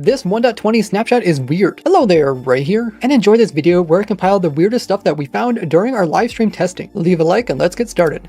This 1.20 snapshot is weird. Hello there, Ray here, and enjoy this video where I compile the weirdest stuff that we found during our live stream testing. Leave a like and let's get started.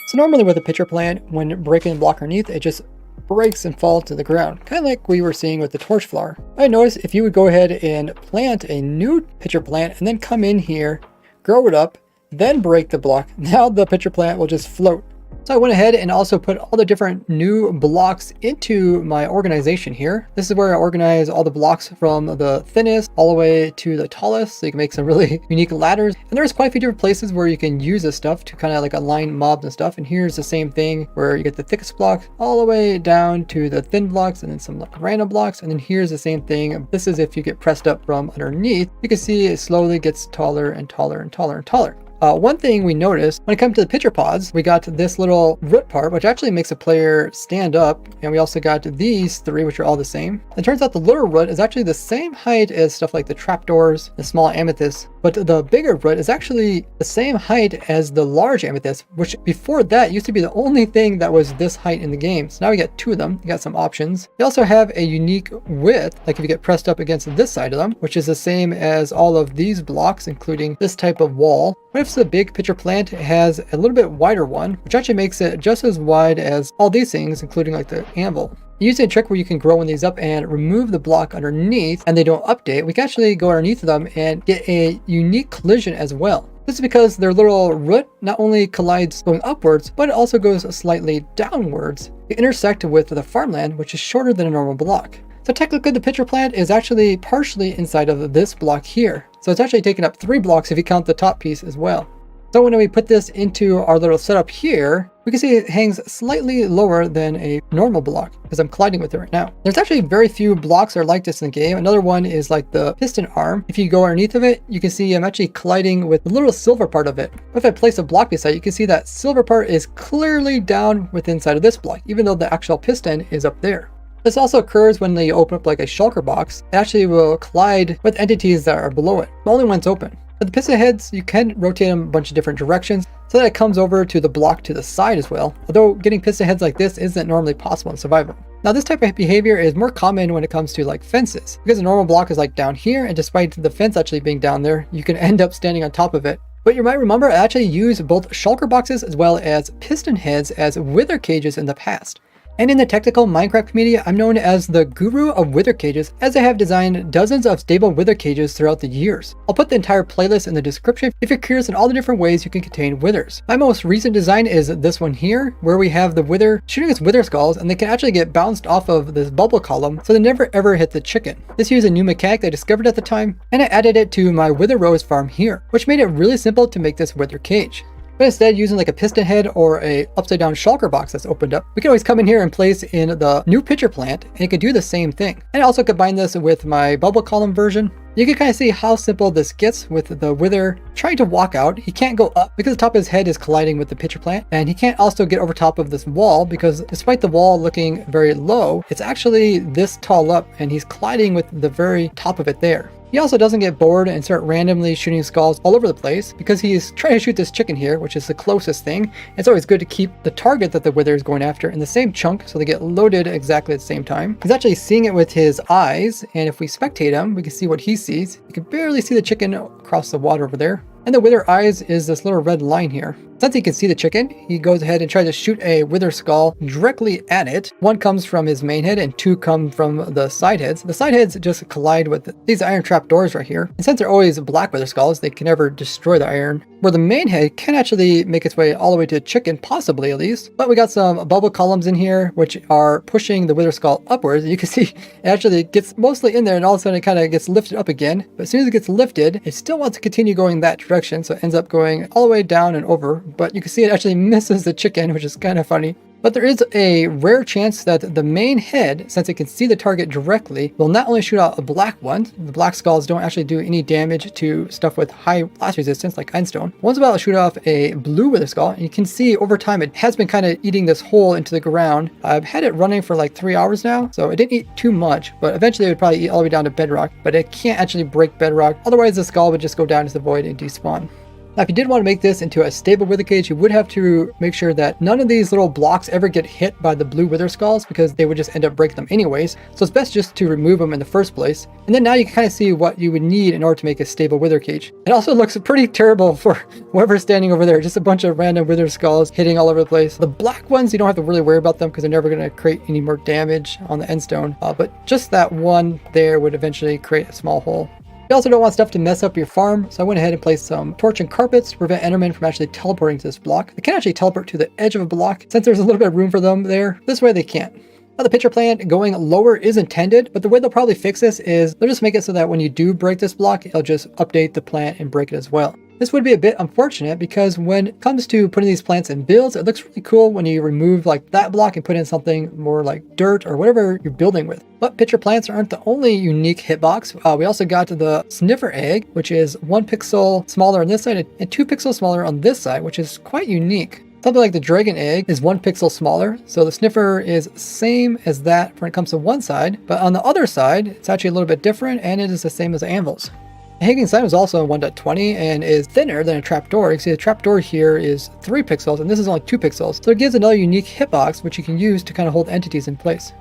So normally with a pitcher plant, when breaking the block underneath, it just breaks and falls to the ground, kind of like we were seeing with the torch flower. I noticed if you would go ahead and plant a new pitcher plant and then come in here, grow it up, then break the block, now the pitcher plant will just float. So I went ahead and also put all the different new blocks into my organization here. This is where I organize all the blocks from the thinnest all the way to the tallest, so you can make some really unique ladders. And there's quite a few different places where you can use this stuff to kind of like align mobs and stuff. And here's the same thing where you get the thickest blocks all the way down to the thin blocks and then some like random blocks. And then here's the same thing. This is if you get pressed up from underneath. You can see it slowly gets taller and taller and taller and taller. One thing we noticed when it comes to the pitcher pods, we got this little root part, which actually makes a player stand up. And we also got these three, which are all the same. It turns out the little root is actually the same height as stuff like the trapdoors, the small amethyst. But the bigger root is actually the same height as the large amethyst, which before that used to be the only thing that was this height in the game. So now we got two of them. You got some options. They also have a unique width, like if you get pressed up against this side of them, which is the same as all of these blocks, including this type of wall. What if the big pitcher plant has a little bit wider one, which actually makes it just as wide as all these things, including like the anvil. Using a trick where you can grow one of these up and remove the block underneath and they don't update, we can actually go underneath them and get a unique collision as well. This is because their little root not only collides going upwards, but it also goes slightly downwards. They intersect with the farmland, which is shorter than a normal block. So technically the pitcher plant is actually partially inside of this block here. So it's actually taking up 3 blocks if you count the top piece as well. So when we put this into our little setup here, we can see it hangs slightly lower than a normal block because I'm colliding with it right now. There's actually very few blocks that are like this in the game. Another one is like the piston arm. If you go underneath of it, you can see I'm actually colliding with the little silver part of it. If I place a block beside it, you can see that silver part is clearly down within inside of this block, even though the actual piston is up there. This also occurs when they open up like a shulker box. It actually will collide with entities that are below it, only when it's open. But the piston heads, you can rotate them a bunch of different directions so that it comes over to the block to the side as well. Although getting piston heads like this isn't normally possible in survival. Now this type of behavior is more common when it comes to like fences, because a normal block is like down here, and despite the fence actually being down there, you can end up standing on top of it. But you might remember I actually used both shulker boxes as well as piston heads as wither cages in the past. And in the technical Minecraft community, I'm known as the guru of wither cages, as I have designed dozens of stable wither cages throughout the years. I'll put the entire playlist in the description if you're curious in all the different ways you can contain withers. My most recent design is this one here, where we have the wither shooting its wither skulls, and they can actually get bounced off of this bubble column, so they never ever hit the chicken. This used a new mechanic I discovered at the time, and I added it to my wither rose farm here, which made it really simple to make this wither cage. But instead, using like a piston head or a upside down shulker box that's opened up, we can always come in here and place in the new pitcher plant, and it can do the same thing. And I also combine this with my bubble column version. You can kind of see how simple this gets with the wither trying to walk out. He can't go up because the top of his head is colliding with the pitcher plant, and he can't also get over top of this wall because despite the wall looking very low, it's actually this tall up, and he's colliding with the very top of it there. He also doesn't get bored and start randomly shooting skulls all over the place because he's trying to shoot this chicken here, which is the closest thing. It's always good to keep the target that the wither is going after in the same chunk so they get loaded exactly at the same time. He's actually seeing it with his eyes, and if we spectate him, we can see what he sees. You can barely see the chicken across the water over there. And the wither eyes is this little red line here. Since he can see the chicken, he goes ahead and tries to shoot a wither skull directly at it. 1 comes from his main head and 2 come from the side heads. The side heads just collide with these iron trap doors right here. And since they're always black wither skulls, they can never destroy the iron. Where the main head can actually make its way all the way to the chicken, possibly at least. But we got some bubble columns in here, which are pushing the wither skull upwards. You can see it actually gets mostly in there, and all of a sudden it kind of gets lifted up again. But as soon as it gets lifted, it still wants to continue going that direction. So it ends up going all the way down and over. But you can see it actually misses the chicken, which is kind of funny. But there is a rare chance that the main head, since it can see the target directly, will not only shoot out a black one. The black skulls don't actually do any damage to stuff with high blast resistance like ironstone. One's about to shoot off a blue wither skull, and you can see over time it has been kind of eating this hole into the ground. I've had it running for like 3 hours now, so it didn't eat too much, but eventually it would probably eat all the way down to bedrock, but it can't actually break bedrock. Otherwise the skull would just go down into the void and despawn. Now, if you did want to make this into a stable wither cage, you would have to make sure that none of these little blocks ever get hit by the blue wither skulls, because they would just end up breaking them anyways. So it's best just to remove them in the first place. And then now you can kind of see what you would need in order to make a stable wither cage. It also looks pretty terrible for whoever's standing over there. Just a bunch of random wither skulls hitting all over the place. The black ones, you don't have to really worry about them because they're never going to create any more damage on the end stone. But just that one there would eventually create a small hole. You also don't want stuff to mess up your farm, so I went ahead and placed some torch and carpets to prevent endermen from actually teleporting to this block. They can actually teleport to the edge of a block since there's a little bit of room for them there. This way they can't. Now, the pitcher plant going lower is intended, but the way they'll probably fix this is they'll just make it so that when you do break this block, it'll just update the plant and break it as well. This would be a bit unfortunate because when it comes to putting these plants in builds, it looks really cool when you remove like that block and put in something more like dirt or whatever you're building with. But pitcher plants aren't the only unique hitbox. We also got the sniffer egg, which is 1 pixel smaller on this side and 2 pixels smaller on this side, which is quite unique. Something like the dragon egg is 1 pixel smaller, so the sniffer is same as that when it comes to one side, but on the other side, it's actually a little bit different and it is the same as the anvils. The hanging sign was also 1.20 and is thinner than a trapdoor. You can see the trapdoor here is 3 pixels and this is only 2 pixels. So it gives another unique hitbox which you can use to kind of hold entities in place.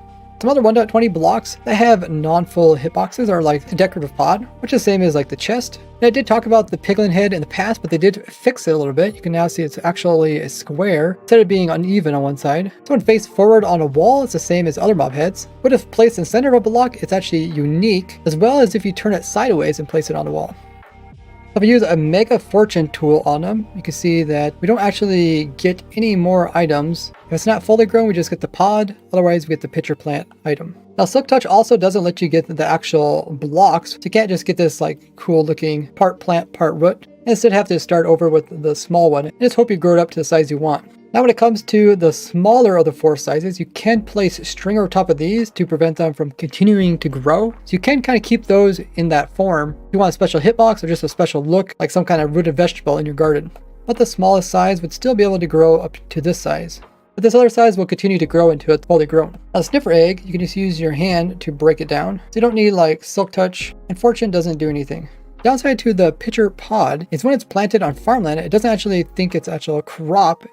Some other 1.20 blocks that have non-full hitboxes are like the decorative pod, which is the same as like the chest. And I did talk about the piglin head in the past, but they did fix it a little bit. You can now see it's actually a square instead of being uneven on one side. So when faced forward on a wall, it's the same as other mob heads. But if placed in the center of a block, it's actually unique, as well as if you turn it sideways and place it on the wall. If we use a Mega Fortune tool on them, you can see that we don't actually get any more items. If it's not fully grown, we just get the pod. Otherwise, we get the pitcher plant item. Now, Silk Touch also doesn't let you get the actual blocks. So you can't just get this like cool looking part plant, part root. Instead, have to start over with the small one and just hope you grow it up to the size you want. Now, when it comes to the smaller of the 4 sizes, you can place string over top of these to prevent them from continuing to grow. So you can kind of keep those in that form. If you want a special hitbox or just a special look, like some kind of rooted vegetable in your garden. But the smallest size would still be able to grow up to this size. But this other size will continue to grow into it's fully grown. Now, the sniffer egg, you can just use your hand to break it down. So you don't need like Silk Touch, and Fortune doesn't do anything. Downside to the pitcher pod is when it's planted on farmland, it doesn't actually think it's actual crop.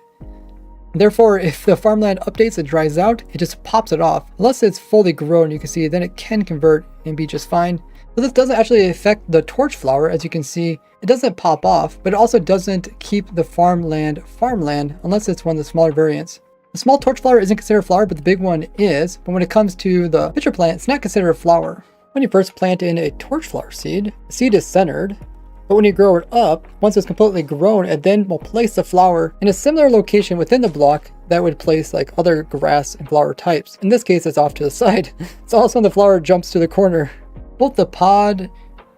Therefore, if the farmland updates and dries out, it just pops it off. Unless it's fully grown, you can see, then it can convert and be just fine. So this doesn't actually affect the torch flower. As you can see, it doesn't pop off, but it also doesn't keep the farmland unless it's one of the smaller variants. The small torch flower isn't considered a flower, but the big one is. But when it comes to the pitcher plant, it's not considered a flower. When you first plant in a torch flower seed, the seed is centered. But when you grow it up, once it's completely grown, it then will place the flower in a similar location within the block that would place like other grass and flower types. In this case, it's off to the side. It's also when the flower jumps to the corner. Both the pod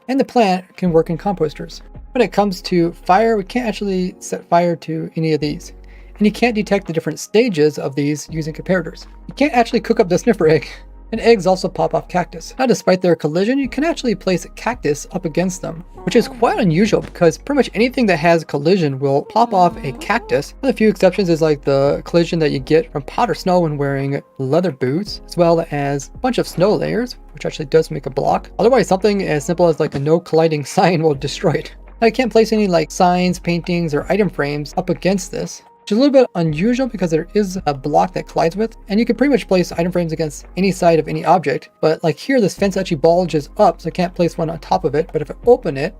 and the plant can work in composters. When it comes to fire, we can't actually set fire to any of these. And you can't detect the different stages of these using comparators. You can't actually cook up the sniffer egg. And eggs also pop off cactus. Now, despite their collision, you can actually place cactus up against them, which is quite unusual because pretty much anything that has collision will pop off a cactus. One of the few exceptions is like the collision that you get from powder snow when wearing leather boots, as well as a bunch of snow layers, which actually does make a block. Otherwise, something as simple as like a no colliding sign will destroy it. Now, you can't place any like signs, paintings, or item frames up against this, which is a little bit unusual because there is a block that collides with, and you can pretty much place item frames against any side of any object. But like here, this fence actually bulges up, so I can't place one on top of it. But if I open it,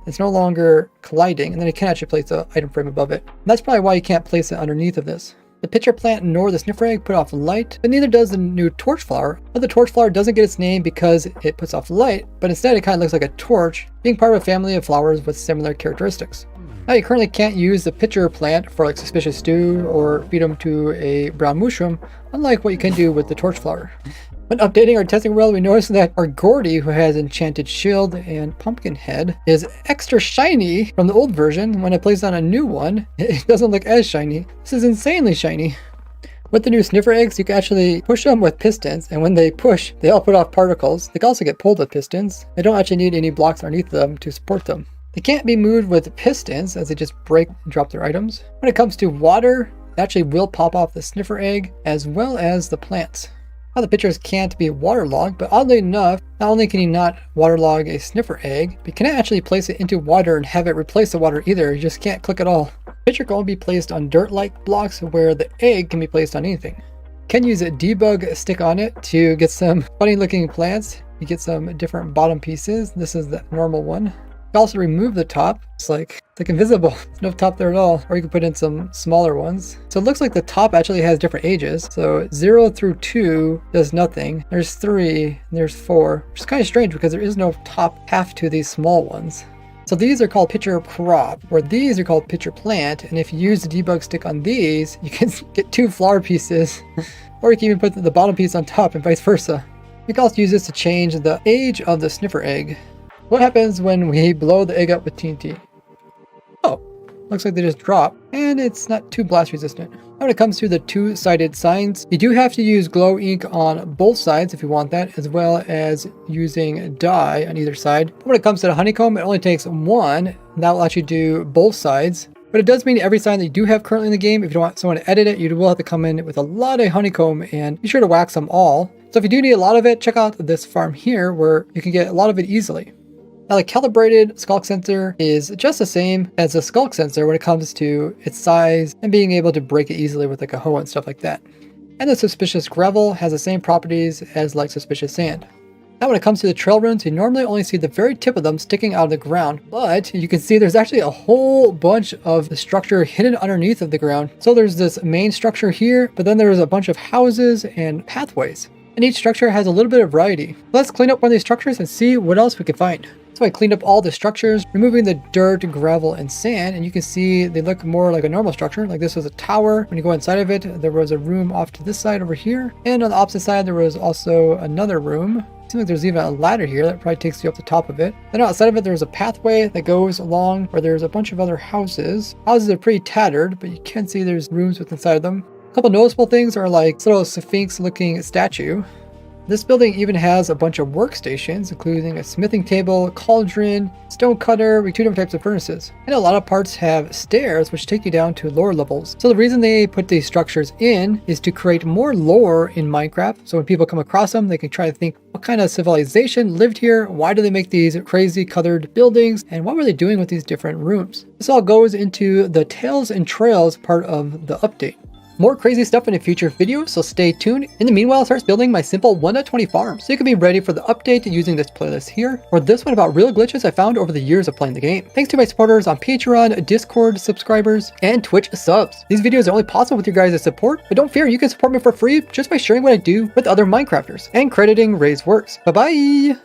it's no longer colliding, and then I can actually place the item frame above it. And that's probably why you can't place it underneath of this. The pitcher plant nor the sniffer egg put off light, but neither does the new torch flower. But the torch flower doesn't get its name because it puts off light, but instead it kind of looks like a torch, being part of a family of flowers with similar characteristics. Now, you currently can't use the pitcher plant for like suspicious stew or feed them to a brown mushroom, unlike what you can do with the torch flower. When updating our testing world, we noticed that our Gordy, who has enchanted shield and pumpkin head, is extra shiny from the old version. When I place on a new one, it doesn't look as shiny. This is insanely shiny. With the new sniffer eggs, you can actually push them with pistons, and when they push, they all put off particles. They can also get pulled with pistons. They don't actually need any blocks underneath them to support them. They can't be moved with pistons as they just break and drop their items. When it comes to water, it actually will pop off the sniffer egg as well as the plants. How the pictures can't be waterlogged, but oddly enough, not only can you not waterlog a sniffer egg, but you cannot actually place it into water and have it replace the water either. You just can't click at all. The picture can only be placed on dirt-like blocks where the egg can be placed on anything. You can use a debug stick on it to get some funny looking plants. You get some different bottom pieces. This is the normal one. You can also remove the top. It's like invisible. There's no top there at all. Or you can put in some smaller ones. So it looks like the top actually has different ages. So 0 through 2 does nothing. There's 3, and there's 4, which is kind of strange because there is no top half to these small ones. So these are called picture crop, where these are called picture plant. And if you use the debug stick on these, you can get 2 flower pieces. Or you can even put the bottom piece on top and vice versa. You can also use this to change the age of the sniffer egg. What happens when we blow the egg up with TNT? Oh, looks like they just drop, and it's not too blast resistant. When it comes to the 2-sided signs, you do have to use glow ink on both sides if you want that, as well as using dye on either side. But when it comes to the honeycomb, it only takes 1, and that will actually do both sides. But it does mean every sign that you do have currently in the game, if you don't want someone to edit it, you will have to come in with a lot of honeycomb and be sure to wax them all. So if you do need a lot of it, check out this farm here where you can get a lot of it easily. Now the calibrated skulk sensor is just the same as the skulk sensor when it comes to its size and being able to break it easily with like a hoe and stuff like that. And the suspicious gravel has the same properties as like suspicious sand. Now when it comes to the trail runes, you normally only see the very tip of them sticking out of the ground, but you can see there's actually a whole bunch of the structure hidden underneath of the ground. So there's this main structure here, but then there's a bunch of houses and pathways. And each structure has a little bit of variety. Let's clean up one of these structures and see what else we can find. So I cleaned up all the structures, removing the dirt, gravel, and sand, and you can see they look more like a normal structure. Like this was a tower. When you go inside of it, there was a room off to this side over here. And on the opposite side, there was also another room. It seems like there's even a ladder here that probably takes you up the top of it. Then outside of it, there's a pathway that goes along where there's a bunch of other houses. Houses are pretty tattered, but you can see there's rooms within inside of them. A couple noticeable things are like this little sphinx looking statue. This building even has a bunch of workstations, including a smithing table, a cauldron, stone cutter, with 2 different types of furnaces. And a lot of parts have stairs which take you down to lower levels. So the reason they put these structures in is to create more lore in Minecraft. So when people come across them, they can try to think what kind of civilization lived here, why do they make these crazy colored buildings, and what were they doing with these different rooms. This all goes into the Tales and Trails part of the update. More crazy stuff in a future video, so stay tuned. In the meanwhile, I start building my simple 1.20 farm, so you can be ready for the update using this playlist here, or this one about real glitches I found over the years of playing the game. Thanks to my supporters on Patreon, Discord subscribers, and Twitch subs. These videos are only possible with your guys' support, but don't fear, you can support me for free just by sharing what I do with other Minecrafters, and crediting Ray's works. Bye bye!